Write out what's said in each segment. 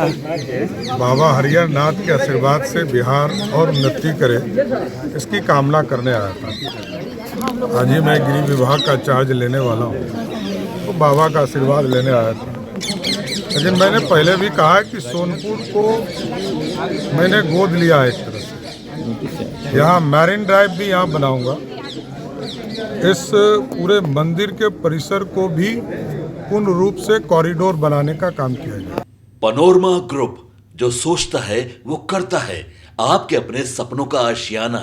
बाबा हरिहर नाथ के आशीर्वाद से बिहार और उन्नति करे, इसकी कामना करने आया था। आज ही मैं गृह विभाग का चार्ज लेने वाला हूँ, तो बाबा का आशीर्वाद लेने आया था। लेकिन मैंने पहले भी कहा है कि सोनपुर को मैंने गोद लिया है एक तरह से। यहाँ मैरिन ड्राइव भी यहाँ बनाऊंगा। इस पूरे मंदिर के परिसर को भी पूर्ण रूप से कॉरिडोर बनाने का काम किया जाए। पनोरमा ग्रुप, जो सोचता है वो करता है। आपके अपने सपनों का आशियाना।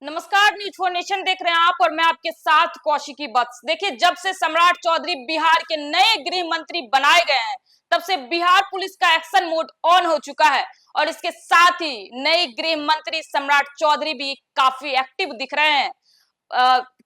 नमस्कार, न्यूज फॉर नेशन देख रहे हैं आप और मैं आपके साथ कौशिकी बख्श। देखिए, जब से सम्राट चौधरी बिहार के नए गृह मंत्री बनाए गए हैं, तब से बिहार पुलिस का एक्शन मोड ऑन हो चुका है और इसके साथ ही नए गृह मंत्री सम्राट चौधरी भी काफी एक्टिव दिख रहे हैं।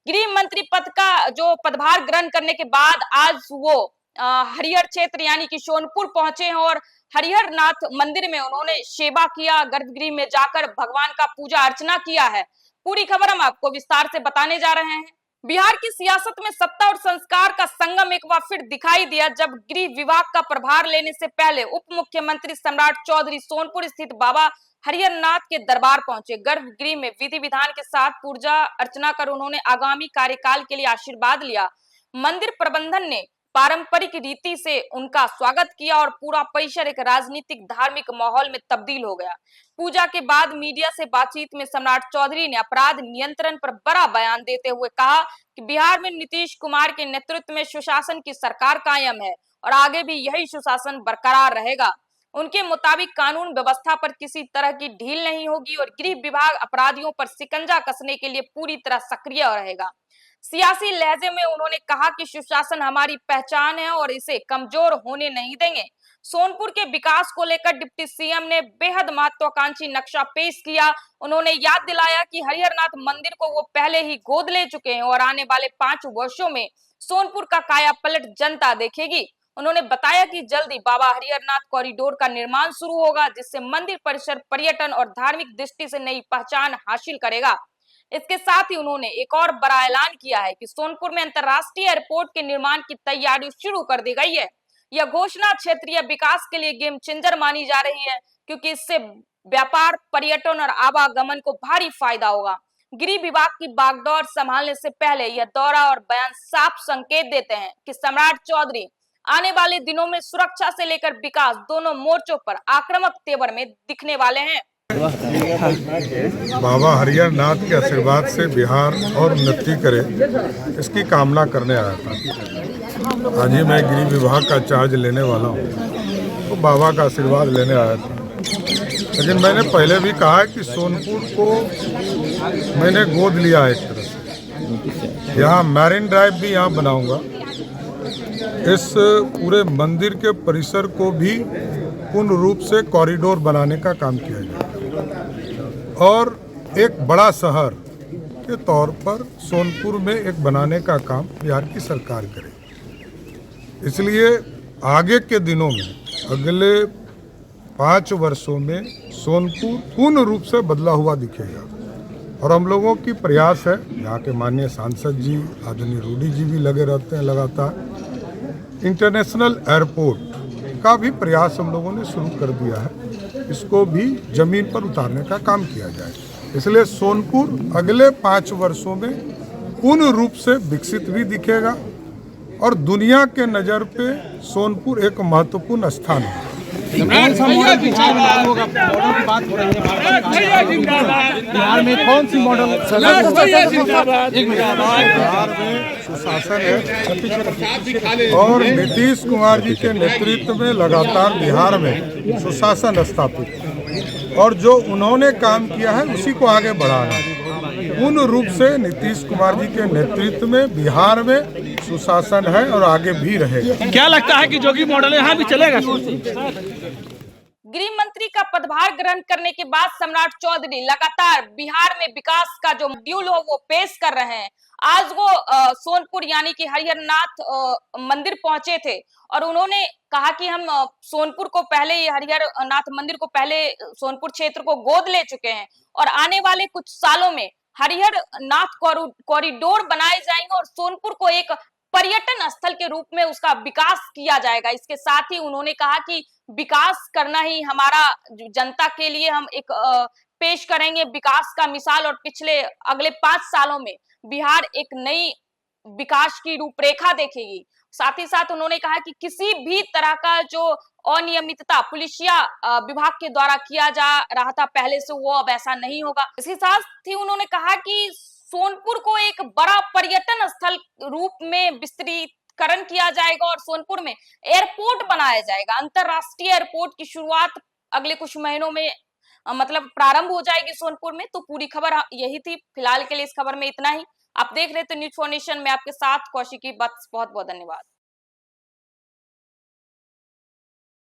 गृह मंत्री पद का जो पदभार ग्रहण करने के बाद आज वो हरिहर क्षेत्र यानी कि सोनपुर पहुंचे हैं और हरिहर नाथ मंदिर में उन्होंने सेवा किया। गर्भगृह में जाकर भगवान का पूजा अर्चना किया है। पूरी खबर हम आपको विस्तार से बताने जा रहे हैं। बिहार की सियासत में सत्ता और संस्कार का संगम एक बार फिर दिखाई दिया, जब गृह विभाग का प्रभार लेने से पहले उप मुख्यमंत्री सम्राट चौधरी सोनपुर स्थित बाबा हरिहर नाथ के दरबार पहुंचे। गर्भगृह में विधि विधान के साथ पूजा अर्चना कर उन्होंने आगामी कार्यकाल के लिए आशीर्वाद लिया। मंदिर प्रबंधन ने पारंपरिक रीति से उनका स्वागत किया और पूरा परिसर एक राजनीतिक धार्मिक माहौल में तब्दील हो गया। पूजा के बाद मीडिया से बातचीत में सम्राट चौधरी ने अपराध नियंत्रण पर बड़ा बयान देते हुए कहा कि बिहार में नीतीश कुमार के नेतृत्व में सुशासन की सरकार कायम है और आगे भी यही सुशासन बरकरार रहेगा। उनके मुताबिक कानून व्यवस्था पर किसी तरह की ढील नहीं होगी और गृह विभाग अपराधियों पर शिकंजा कसने के लिए पूरी तरह सक्रिय रहेगा। सियासी लहजे में उन्होंने कहा कि सुशासन हमारी पहचान है और इसे कमजोर होने नहीं देंगे। सोनपुर के विकास को लेकर डिप्टी सीएम ने बेहद महत्वाकांक्षी नक्शा पेश किया। उन्होंने याद दिलाया कि हरिहरनाथ मंदिर को वो पहले ही गोद ले चुके हैं और आने वाले 5 वर्षों में सोनपुर का काया पलट जनता देखेगी। उन्होंने बताया कि जल्दी बाबा हरिहरनाथ कॉरिडोर का निर्माण शुरू होगा, जिससे मंदिर परिसर पर्यटन और धार्मिक दृष्टि से नई पहचान हासिल करेगा। इसके साथ ही उन्होंने एक और बड़ा ऐलान किया है कि सोनपुर में अंतर्राष्ट्रीय एयरपोर्ट के निर्माण की तैयारी शुरू कर दी गई है। यह घोषणा क्षेत्रीय विकास के लिए गेम चेंजर मानी जा रही है, क्योंकि इससे व्यापार, पर्यटन और आवागमन को भारी फायदा होगा। गृह विभाग की बागडोर संभालने से पहले यह दौरा और बयान साफ संकेत देते हैं कि सम्राट चौधरी आने वाले दिनों में सुरक्षा से लेकर विकास दोनों मोर्चों पर आक्रामक तेवर में दिखने वाले हैं। बाबा हरिहर नाथ के आशीर्वाद से बिहार और उन्नति करे, इसकी कामना करने आया था। आज ही मैं गृह विभाग का चार्ज लेने वाला हूँ, तो बाबा का आशीर्वाद लेने आया था। लेकिन मैंने पहले भी कहा है कि सोनपुर को मैंने गोद लिया है एक तरह से। यहाँ मैरिन ड्राइव भी यहाँ बनाऊंगा। इस पूरे मंदिर के परिसर को भी पूर्ण रूप से कॉरिडोर बनाने का काम किया जाए और एक बड़ा शहर के तौर पर सोनपुर में एक बनाने का काम बिहार की सरकार करे। इसलिए आगे के दिनों में, अगले 5 वर्षों में सोनपुर पूर्ण रूप से बदला हुआ दिखेगा और हम लोगों की प्रयास है, यहाँ के माननीय सांसद जी आदरणीय रूडी जी भी लगे रहते हैं लगातार। इंटरनेशनल एयरपोर्ट का भी प्रयास हम लोगों ने शुरू कर दिया है, इसको भी जमीन पर उतारने का काम किया जाए। इसलिए सोनपुर अगले 5 वर्षों में पूर्ण रूप से विकसित भी दिखेगा और दुनिया के नज़र पे सोनपुर एक महत्वपूर्ण स्थान है। बिहार में कौन सी मॉडल बिहार में सुशासन है और नीतीश कुमार जी के नेतृत्व में लगातार बिहार में सुशासन स्थापित है और जो उन्होंने काम किया है उसी को आगे बढ़ाना है। पूर्ण रूप से नीतीश कुमार जी के नेतृत्व में बिहार में सुशासन है और आगे भी रहेगा। क्या लगता है कि जोगी मॉडल यहाँ भी चलेगा? गृह मंत्री का पदभार ग्रहण करने के बाद सम्राट चौधरी लगातार बिहार में विकास का जो मॉड्यूल हो वो पेश कर रहे हैं। आज वो सोनपुर यानी कि हरिहरनाथ मंदिर पहुंचे थे और उन्होंने कहा कि हम सोनपुर को पहले ही हरिहरनाथ मंदिर को पहले सोनपुर क्षेत्र को गोद ले चुके हैं और आने वाले कुछ सालों में हरिहरनाथ कॉरिडोर बनाए जाएंगे और सोनपुर को एक पर्यटन स्थल के रूप में उसका विकास किया जाएगा। इसके साथ ही उन्होंने कहा कि विकास करना ही हमारा जनता के लिए हम एक पेश करेंगे विकास का मिसाल, और पिछले अगले 5 सालों में बिहार एक नई विकास की रूपरेखा देखेगी। साथ ही साथ उन्होंने कहा कि किसी भी तरह का जो अनियमितता पुलिसिया विभाग के द्वारा किया जा रहा था पहले से, वो अब ऐसा नहीं होगा। इसके साथ ही उन्होंने कहा कि सोनपुर को एक बड़ा पर्यटन स्थल रूप में विस्तृतीकरण किया जाएगा और सोनपुर में एयरपोर्ट बनाया जाएगा। अंतरराष्ट्रीय एयरपोर्ट की शुरुआत अगले कुछ महीनों में मतलब प्रारंभ हो जाएगी सोनपुर में। तो पूरी खबर यही थी। फिलहाल के लिए इस खबर में इतना ही। आप देख रहे थे न्यूज़ फॉर नेशन में आपके साथ कौशिकी बत्स। बहुत बहुत धन्यवाद।